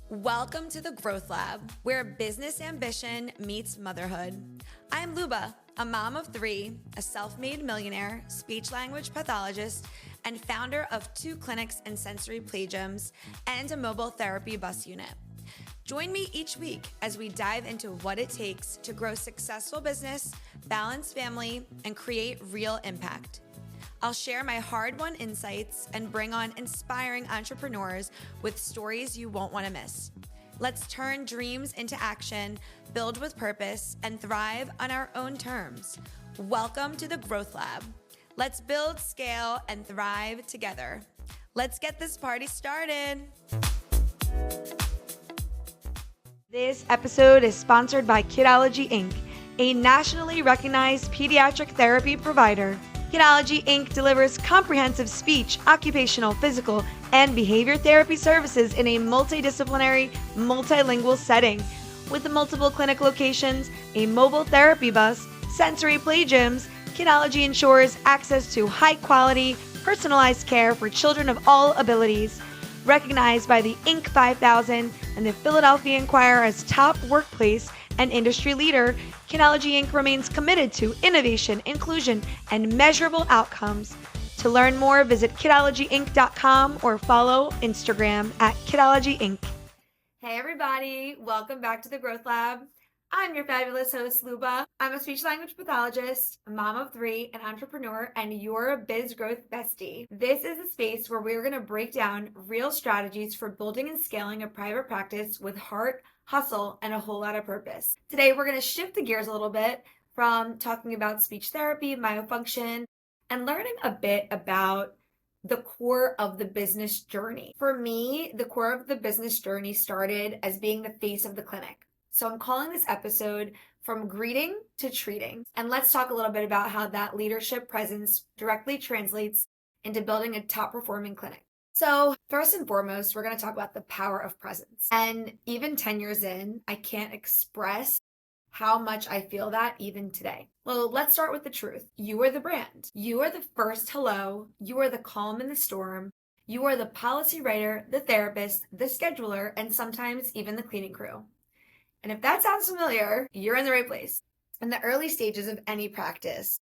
Welcome to the Growth Lab, where business ambition meets motherhood. I'm Luba, a mom of three, a self-made millionaire, speech-language pathologist, and founder of 2 clinics in sensory play gyms and a mobile therapy bus unit. Join me each week as we dive into what it takes to grow successful business, balance family, and create real impact. I'll share my hard-won insights and bring on inspiring entrepreneurs with stories you won't want to miss. Let's turn dreams into action, build with purpose, and thrive on our own terms. Welcome to the Growth Lab. Let's build, scale, and thrive together. Let's get this party started. This episode is sponsored by Kidology, Inc., a nationally recognized pediatric therapy provider. Kidology, Inc. delivers comprehensive speech, occupational, physical, and behavior therapy services in a multidisciplinary, multilingual setting. With multiple clinic locations, a mobile therapy bus, sensory play gyms, Kidology ensures access to high-quality, personalized care for children of all abilities. Recognized by the Inc. 5000 and the Philadelphia Inquirer as top workplace and industry leader, Kidology Inc. remains committed to innovation, inclusion, and measurable outcomes. To learn more, visit kidologyinc.com or follow Instagram at Kidology Inc. Hey everybody, welcome back to the Growth Lab. I'm your fabulous host, Luba. I'm a speech-language pathologist, a mom of 3, an entrepreneur, and your biz growth bestie. This is a space where we're going to break down real strategies for building and scaling a private practice with heart, hustle, and a whole lot of purpose. Today, we're going to shift the gears a little bit from talking about speech therapy, myofunction, and learning a bit about the core of the business journey. For me, the core of the business journey started as being the face of the clinic. So I'm calling this episode From Greeting to Treating. And let's talk a little bit about how that leadership presence directly translates into building a top performing clinic. So first and foremost, we're going to talk about the power of presence. And even 10 years in, I can't express how much I feel that even today. Well, let's start with the truth. You are the brand. You are the first hello. You are the calm in the storm. You are the policy writer, the therapist, the scheduler, and sometimes even the cleaning crew. And if that sounds familiar, you're in the right place. In the early stages of any practice,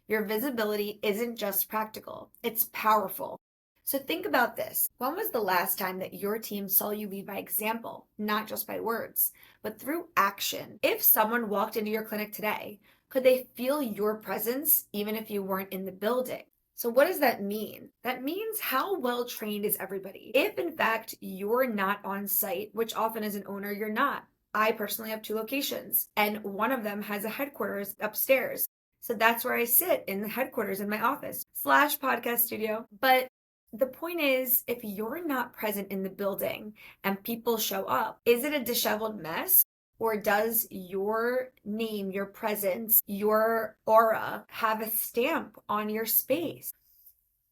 your visibility isn't just practical, it's powerful. So think about this. When was the last time that your team saw you lead by example, not just by words, but through action? If someone walked into your clinic today, could they feel your presence even if you weren't in the building? So what does that mean? That means how well trained is everybody? If in fact you're not on site, which often as an owner you're not. I personally have 2 locations, and one of them has a headquarters upstairs. So that's where I sit, in the headquarters in my office / podcast studio. But the point is, if you're not present in the building and people show up, is it a disheveled mess? Or does your name, your presence, your aura have a stamp on your space?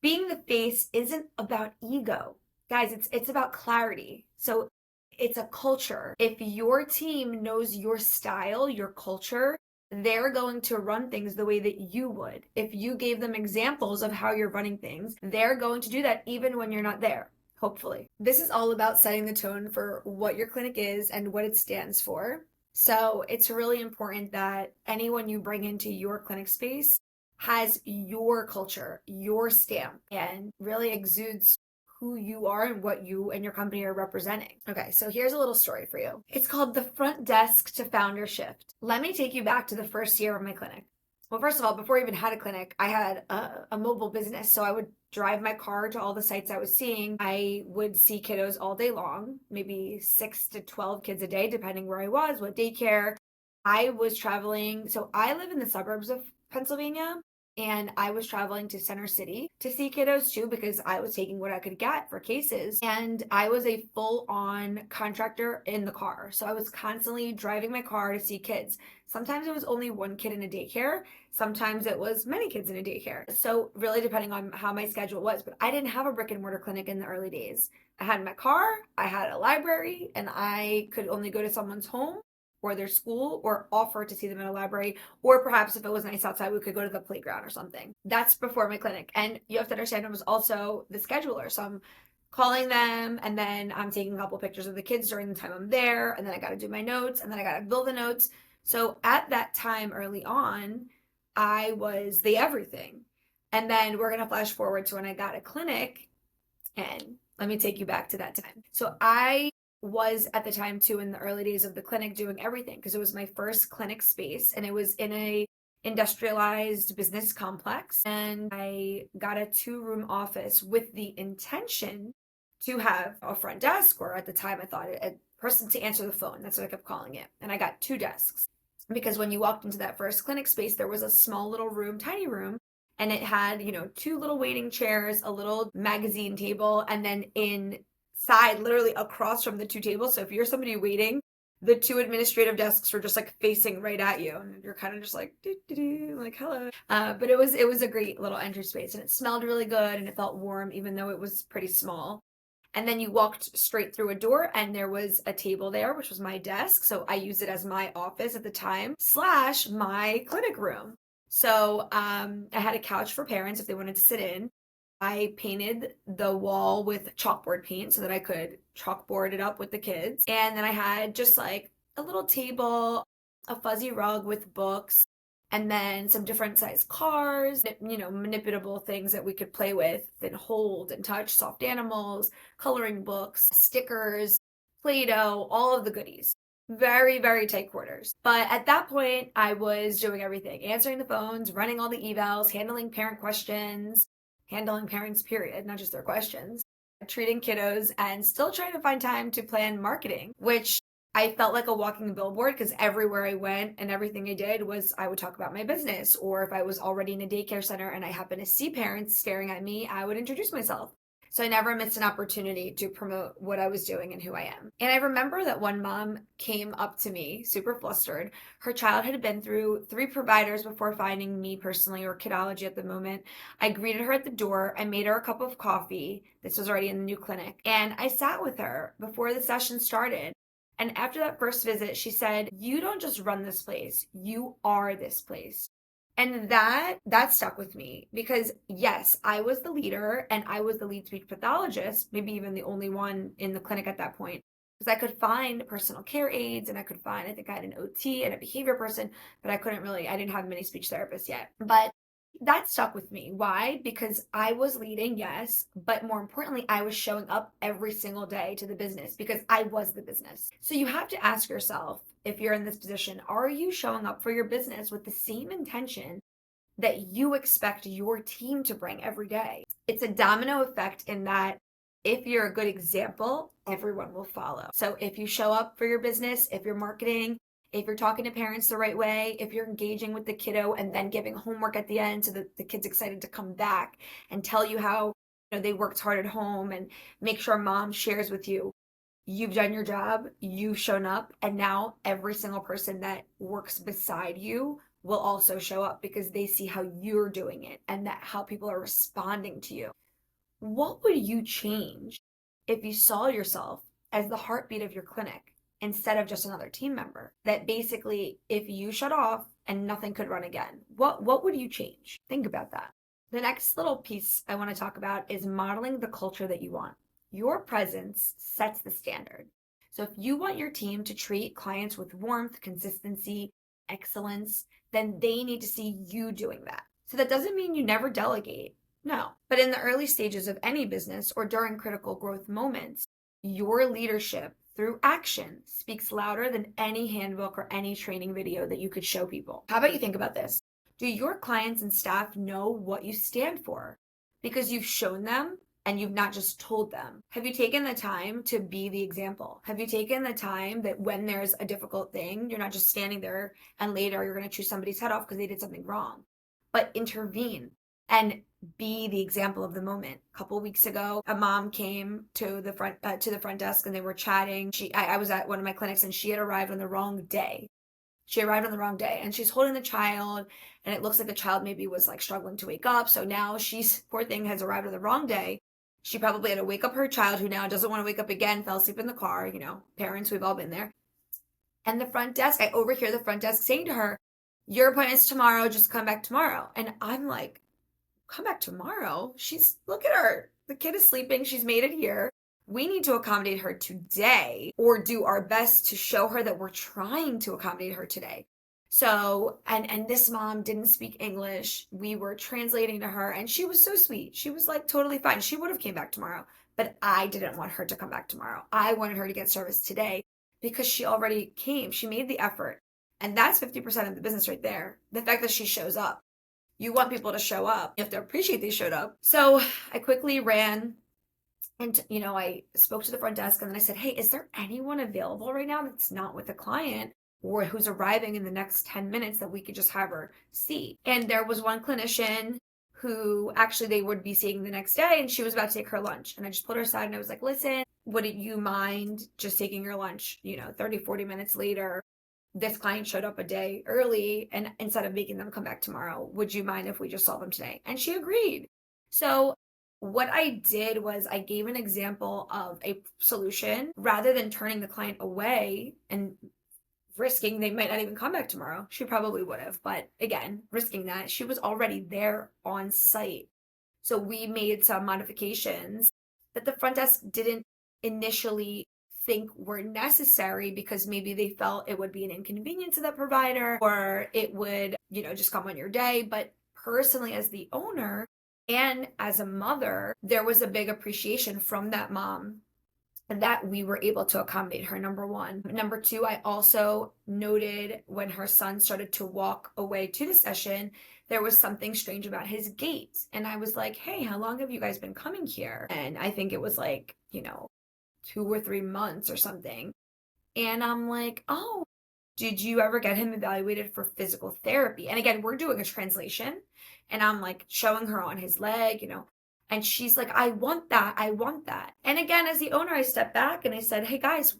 Being the face isn't about ego. Guys, it's about clarity. So it's a culture. If your team knows your style, your culture, they're going to run things the way that you would. If you gave them examples of how you're running things, they're going to do that even when you're not there, hopefully. This is all about setting the tone for what your clinic is and what it stands for. So it's really important that anyone you bring into your clinic space has your culture, your stamp, and really exudes who you are and what you and your company are representing. Okay, so here's a little story for you. It's called the front desk to founder shift. Let me take you back to the first year of my clinic. Well, first of all, before I even had a clinic, I had a mobile business. So I would drive my car to all the sites I was seeing. I would see kiddos all day long, maybe 6 to 12 kids a day, depending where I was, what daycare. I was traveling. So I live in the suburbs of Pennsylvania. And I was traveling to Center City to see kiddos too, because I was taking what I could get for cases. And I was a full-on contractor in the car. So I was constantly driving my car to see kids. Sometimes it was only 1 kid in a daycare. Sometimes it was many kids in a daycare. So really depending on how my schedule was. But I didn't have a brick and mortar clinic in the early days. I had my car, I had a library, and I could only go to someone's home or their school or offer to see them in a library, or perhaps if it was nice outside, we could go to the playground or something. That's before my clinic. And you have to understand, I was also the scheduler. So I'm calling them, and then I'm taking a couple pictures of the kids during the time I'm there, and then I got to do my notes, and then I got to build the notes. So at that time early on, I was the everything. And then we're going to flash forward to when I got a clinic, and let me take you back to that time. So I was at the time too in the early days of the clinic doing everything because it was my first clinic space, and it was in a industrialized business complex, and I got a 2-room office with the intention to have a front desk, or at the time I thought a person to answer the phone. That's what I kept calling it. And I got 2 desks because when you walked into that first clinic space, there was a small little room, tiny room, and it had, 2 little waiting chairs, a little magazine table, and then inside, literally across from the 2 tables. So if you're somebody waiting, the 2 administrative desks were just like facing right at you, and you're kind of just like like hello. But it was a great little entry space, and it smelled really good, and it felt warm even though it was pretty small. And then you walked straight through a door, and there was a table there, which was my desk. So I used it as my office at the time / my clinic room. So I had a couch for parents if they wanted to sit in. I painted the wall with chalkboard paint so that I could chalkboard it up with the kids. And then I had just like a little table, a fuzzy rug with books, and then some different size cars, manipulable things that we could play with and hold and touch, soft animals, coloring books, stickers, Play-Doh, all of the goodies. Very, very tight quarters. But at that point, I was doing everything, answering the phones, running all the evals, handling parent questions, handling parents, period, not just their questions, treating kiddos, and still trying to find time to plan marketing, which I felt like a walking billboard because everywhere I went and everything I did was I would talk about my business. Or if I was already in a daycare center and I happened to see parents staring at me, I would introduce myself. So I never missed an opportunity to promote what I was doing and who I am. And I remember that one mom came up to me super flustered. Her child had been through 3 providers before finding me personally, or Kidology at the moment. I greeted her at the door. I made her a cup of coffee. This was already in the new clinic. And I sat with her before the session started. And after that first visit, she said, "You don't just run this place. You are this place." And that stuck with me because yes, I was the leader and I was the lead speech pathologist, maybe even the only one in the clinic at that point, because I could find personal care aides and I think I had an OT and a behavior person, but I didn't have many speech therapists yet. But that stuck with me. Why? Because I was leading, yes, but more importantly, I was showing up every single day to the business because I was the business. So you have to ask yourself, if you're in this position, are you showing up for your business with the same intention that you expect your team to bring every day? It's a domino effect in that if you're a good example, everyone will follow. So if you show up for your business, if you're marketing, if you're talking to parents the right way, if you're engaging with the kiddo and then giving homework at the end so that the kid's excited to come back and tell you how they worked hard at home and make sure mom shares with you, you've done your job, you've shown up, and now every single person that works beside you will also show up because they see how you're doing it and that how people are responding to you. What would you change if you saw yourself as the heartbeat of your clinic instead of just another team member? That basically, if you shut off and nothing could run again, what would you change? Think about that. The next little piece I want to talk about is modeling the culture that you want. Your presence sets the standard. So if you want your team to treat clients with warmth, consistency, excellence, then they need to see you doing that. So that doesn't mean you never delegate. No. But in the early stages of any business or during critical growth moments, your leadership through action speaks louder than any handbook or any training video that you could show people. How about you think about this? Do your clients and staff know what you stand for? Because you've shown them and you've not just told them. Have you taken the time to be the example? Have you taken the time that when there's a difficult thing, you're not just standing there and later you're going to chew somebody's head off because they did something wrong, but intervene and be the example of the moment. A couple of weeks ago, a mom came to the front desk and they were chatting. I was at one of my clinics and she had arrived on the wrong day. And she's holding the child and it looks like the child maybe was like struggling to wake up. So now poor thing, has arrived on the wrong day. She probably had to wake up her child who now doesn't want to wake up again, fell asleep in the car, parents, we've all been there. And I overhear the front desk saying to her, "Your appointment's tomorrow, just come back tomorrow." And I'm like, come back tomorrow. Look at her. The kid is sleeping. She's made it here. We need to accommodate her today or do our best to show her that we're trying to accommodate her today. So, and this mom didn't speak English. We were translating to her and she was so sweet. She was like totally fine. She would have came back tomorrow, but I didn't want her to come back tomorrow. I wanted her to get service today because she already came. She made the effort. And that's 50% of the business right there. The fact that she shows up. You want people to show up. You have to appreciate they showed up. So I quickly ran and, I spoke to the front desk and then I said, hey, is there anyone available right now that's not with a client or who's arriving in the next 10 minutes that we could just have her see? And there was one clinician who actually they would be seeing the next day and she was about to take her lunch. And I just pulled her aside and I was like, listen, would you mind just taking your lunch, 30, 40 minutes later? This client showed up a day early and instead of making them come back tomorrow, would you mind if we just saw them today? And she agreed. So what I did was I gave an example of a solution rather than turning the client away and risking they might not even come back tomorrow. She probably would have, but again, risking that, she was already there on site. So we made some modifications that the front desk didn't initially think were necessary because maybe they felt it would be an inconvenience to the provider or it would, just come on your day. But personally, as the owner and as a mother, there was a big appreciation from that mom and that we were able to accommodate her, number one. Number two, I also noted when her son started to walk away to the session, there was something strange about his gait. And I was like, hey, how long have you guys been coming here? And I think it was like, 2 or 3 months or something. And I'm like, oh, did you ever get him evaluated for physical therapy? And again, we're doing a translation and I'm like showing her on his leg, and she's like, I want that. I want that. And again, as the owner, I stepped back and I said, hey guys,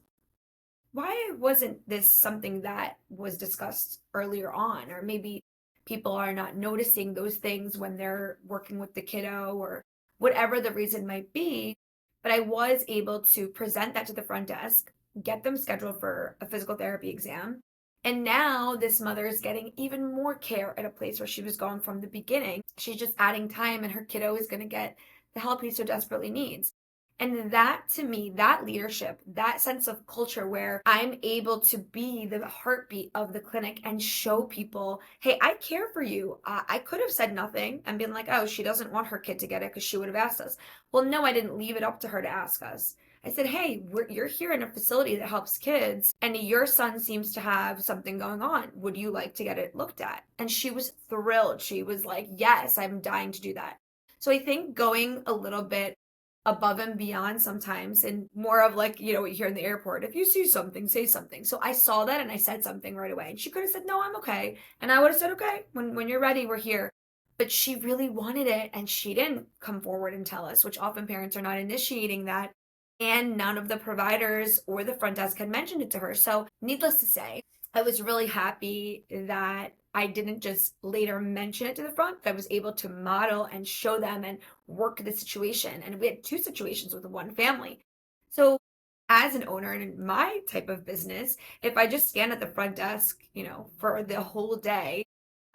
why wasn't this something that was discussed earlier on? Or maybe people are not noticing those things when they're working with the kiddo or whatever the reason might be. But I was able to present that to the front desk, get them scheduled for a physical therapy exam. And now this mother is getting even more care at a place where she was going from the beginning. She's just adding time and her kiddo is going to get the help he so desperately needs. And that to me, that leadership, that sense of culture where I'm able to be the heartbeat of the clinic and show people, hey, I care for you. I could have said nothing and been like, oh, she doesn't want her kid to get it because she would have asked us. Well, no, I didn't leave it up to her to ask us. I said, hey, you're here in a facility that helps kids and your son seems to have something going on. Would you like to get it looked at? And she was thrilled. She was like, yes, I'm dying to do that. So I think going a little bit above and beyond sometimes and more of like, what you hear in the airport, if you see something, say something. So I saw that and I said something right away and she could have said, no, I'm okay. And I would have said, okay, when you're ready, we're here. But she really wanted it and she didn't come forward and tell us, which often parents are not initiating that. And none of the providers or the front desk had mentioned it to her. So needless to say, I was really happy that I didn't just later mention it to the front, but I was able to model and show them and work the situation. And we had 2 situations with one family. So as an owner and in my type of business, if I just stand at the front desk, for the whole day,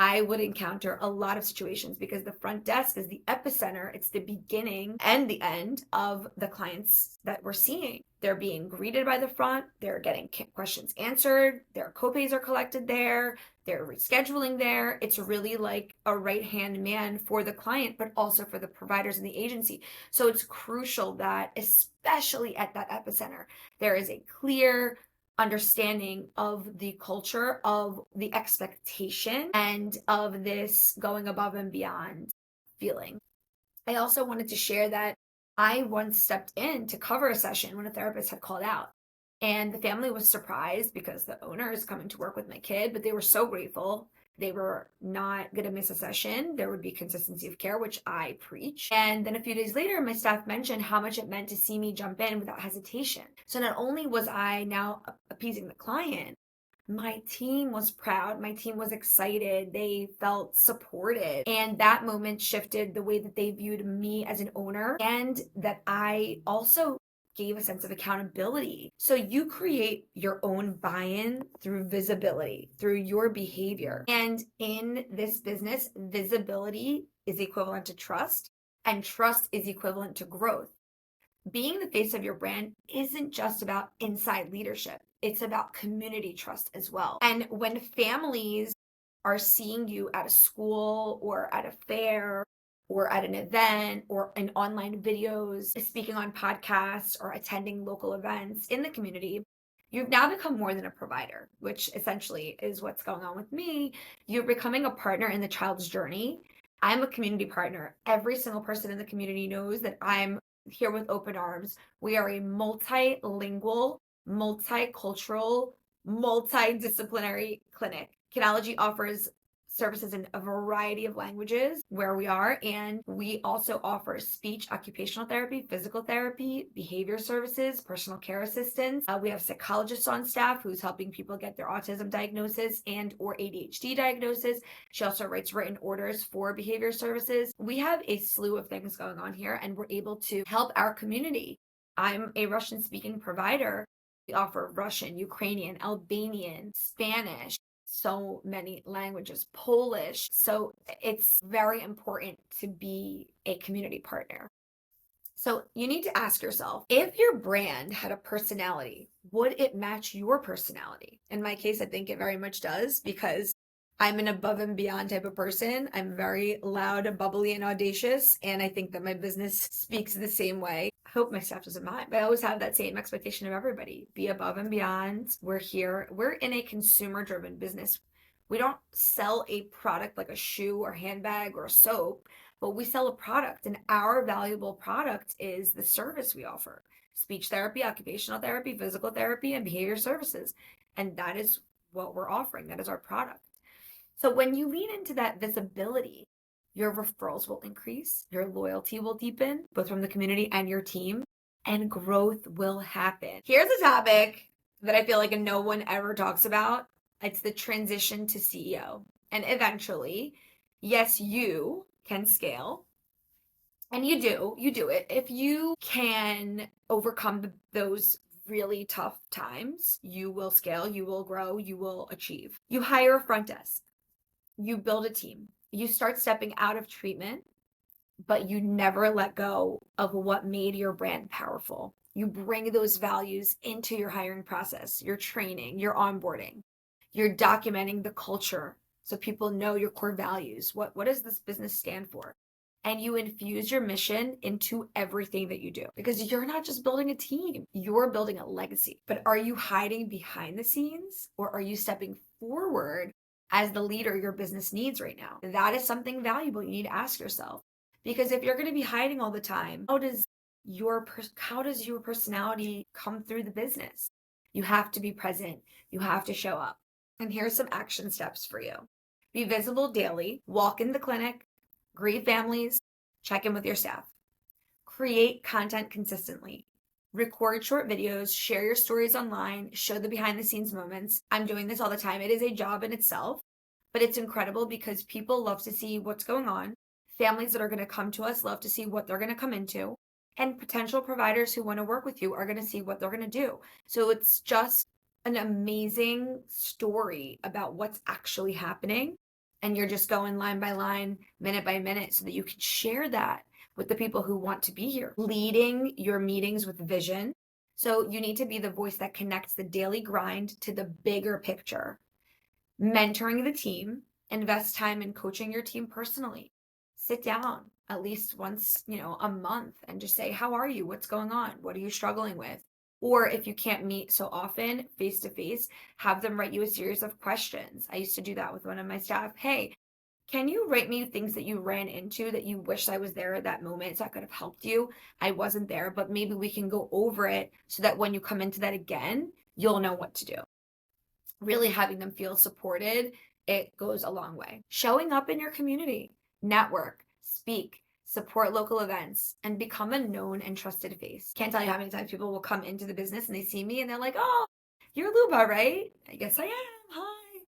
I would encounter a lot of situations because the front desk is the epicenter. It's the beginning and the end of the clients that we're seeing. They're being greeted by the front. They're getting questions answered. Their copays are collected there. They're rescheduling there. It's really like a right-hand man for the client, but also for the providers and the agency. So it's crucial that, especially at that epicenter, there is a clear understanding of the culture, of the expectation, and of this going above and beyond feeling. I also wanted to share that I once stepped in to cover a session when a therapist had called out. And the family was surprised because the owner is coming to work with my kid, but they were so grateful. They were not going to miss a session. There would be consistency of care, which I preach. And then a few days later, my staff mentioned how much it meant to see me jump in without hesitation. So not only was I now appeasing the client, my team was proud. My team was excited. They felt supported. And that moment shifted the way that they viewed me as an owner and that I also gave a sense of accountability. So you create your own buy-in through visibility, through your behavior. And in this business, visibility is equivalent to trust, and trust is equivalent to growth. Being the face of your brand isn't just about inside leadership. It's about community trust as well. And when families are seeing you at a school or at a fair or at an event or in online videos, speaking on podcasts or attending local events in the community, you've now become more than a provider, which essentially is what's going on with me. You're becoming a partner in the child's journey. I'm a community partner. Every single person in the community knows that I'm here with open arms. We are a multilingual, multicultural, multidisciplinary clinic. Kidology offers services in a variety of languages where we are, and we also offer speech, occupational therapy, physical therapy, behavior services, personal care assistance. We have psychologists on staff who's helping people get their autism diagnosis and or ADHD diagnosis. She also writes written orders for behavior services. We have a slew of things going on here, and we're able to help our community. I'm a Russian speaking provider. We offer Russian, Ukrainian, Albanian, Spanish, so many languages, Polish. So it's very important to be a community partner. So you need to ask yourself, if your brand had a personality, would it match your personality? In my case, I think it very much does, because I'm an above and beyond type of person. I'm very loud, bubbly, and audacious. And I think that my business speaks the same way. I hope my staff doesn't mind, but I always have that same expectation of everybody. Be above and beyond. We're here. We're in a consumer-driven business. We don't sell a product like a shoe or handbag or a soap, but we sell a product, and our valuable product is the service we offer. Speech therapy, occupational therapy, physical therapy, and behavior services. And that is what we're offering. That is our product. So when you lean into that visibility, your referrals will increase, your loyalty will deepen, both from the community and your team, and growth will happen. Here's a topic that I feel like no one ever talks about. It's the transition to CEO. And eventually, yes, you can scale. And you do it. If you can overcome those really tough times, you will scale, you will grow, you will achieve. You hire a front desk. You build a team. You start stepping out of treatment, but you never let go of what made your brand powerful. You bring those values into your hiring process, your training, your onboarding. You're documenting the culture so people know your core values. What does this business stand for? And you infuse your mission into everything that you do, because you're not just building a team, you're building a legacy. But are you hiding behind the scenes, or are you stepping forward as the leader your business needs right now? That is something valuable you need to ask yourself. Because if you're going to be hiding all the time, how does your personality come through the business? You have to be present. You have to show up. And here's some action steps for you. Be visible daily. Walk in the clinic. Greet families. Check in with your staff. Create content consistently. Record short videos, share your stories online, show the behind the scenes moments. I'm doing this all the time. It is a job in itself, but it's incredible because people love to see what's going on. Families that are going to come to us love to see what they're going to come into. And potential providers who want to work with you are going to see what they're going to do. So it's just an amazing story about what's actually happening. And you're just going line by line, minute by minute, so that you can share that with the people who want to be here. Leading your meetings with vision. So you need to be the voice that connects the daily grind to the bigger picture. Mentoring the team. Invest time in coaching your team personally. Sit down at least once, a month, and just say, how are you? What's going on? What are you struggling with? Or if you can't meet so often face to face, have them write you a series of questions. I used to do that with one of my staff. Hey, can you write me things that you ran into that you wish I was there at that moment so I could have helped you? I wasn't there, but maybe we can go over it so that when you come into that again, you'll know what to do. Really having them feel supported, it goes a long way. Showing up in your community, network, speak, support local events, and become a known and trusted face. Can't tell you how many times people will come into the business and they see me and they're like, oh, you're Luba, right? I guess I am. Hi.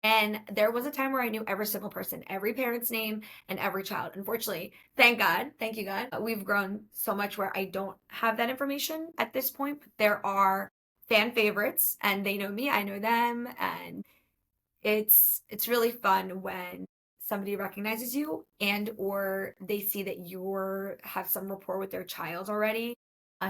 And there was a time where I knew every single person, every parent's name, and every child. Unfortunately, thank God, thank you God, we've grown so much where I don't have that information at this point. But there are fan favorites, and they know me, I know them, and it's really fun when somebody recognizes you and or they see that you're have some rapport with their child already.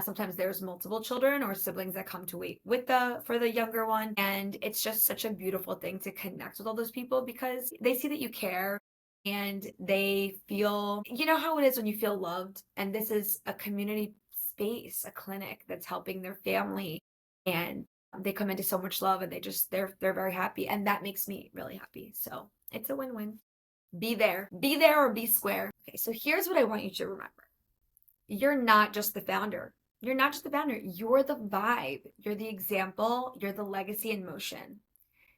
Sometimes there's multiple children or siblings that come to wait with the for the younger one, and it's just such a beautiful thing to connect with all those people because they see that you care and they feel, you know how it is when you feel loved, and this is a community space, a clinic that's helping their family, and they come into so much love and they're very happy, and that makes me really happy. So it's a win-win. Be there or be square. Okay, so here's what I want you to remember. You're not just the founder. You're not just the founder. You're the vibe. You're the example. You're the legacy in motion.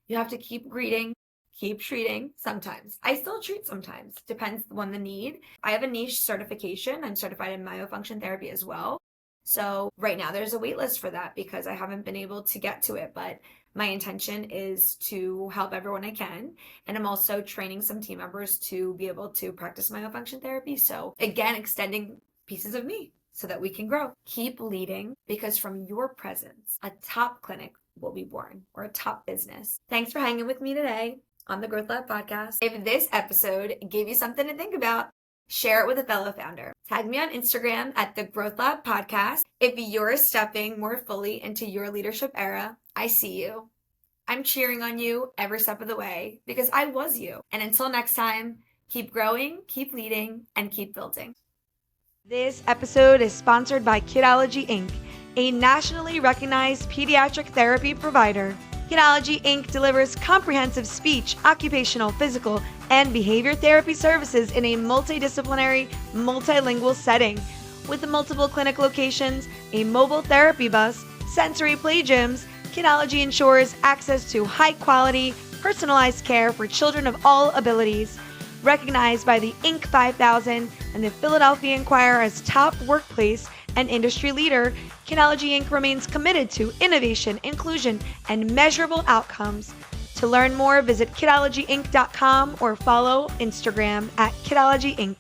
You have to keep greeting, keep treating sometimes. I still treat sometimes. Depends on the need. I have a niche certification. I'm certified in myofunction therapy as well. So right now there's a wait list for that because I haven't been able to get to it, but my intention is to help everyone I can. And I'm also training some team members to be able to practice myofunction therapy. So again, extending pieces of me so that we can grow. Keep leading because from your presence, a top clinic will be born or a top business. Thanks for hanging with me today on the Growth Lab podcast. If this episode gave you something to think about, share it with a fellow founder. Tag me on Instagram at the Growth Lab Podcast. If you're stepping more fully into your leadership era, I see you. I'm cheering on you every step of the way because I was you. And until next time, keep growing, keep leading, and keep building. This episode is sponsored by Kidology Inc., a nationally recognized pediatric therapy provider. Kidology Inc. delivers comprehensive speech, occupational, physical, and behavior therapy services in a multidisciplinary, multilingual setting. With multiple clinic locations, a mobile therapy bus, sensory play gyms, Kidology ensures access to high-quality, personalized care for children of all abilities. Recognized by the Inc. 5000 and the Philadelphia Inquirer as top workplace and industry leader, Kidology Inc. remains committed to innovation, inclusion, and measurable outcomes. To learn more, visit kidologyinc.com or follow Instagram at Kidology Inc.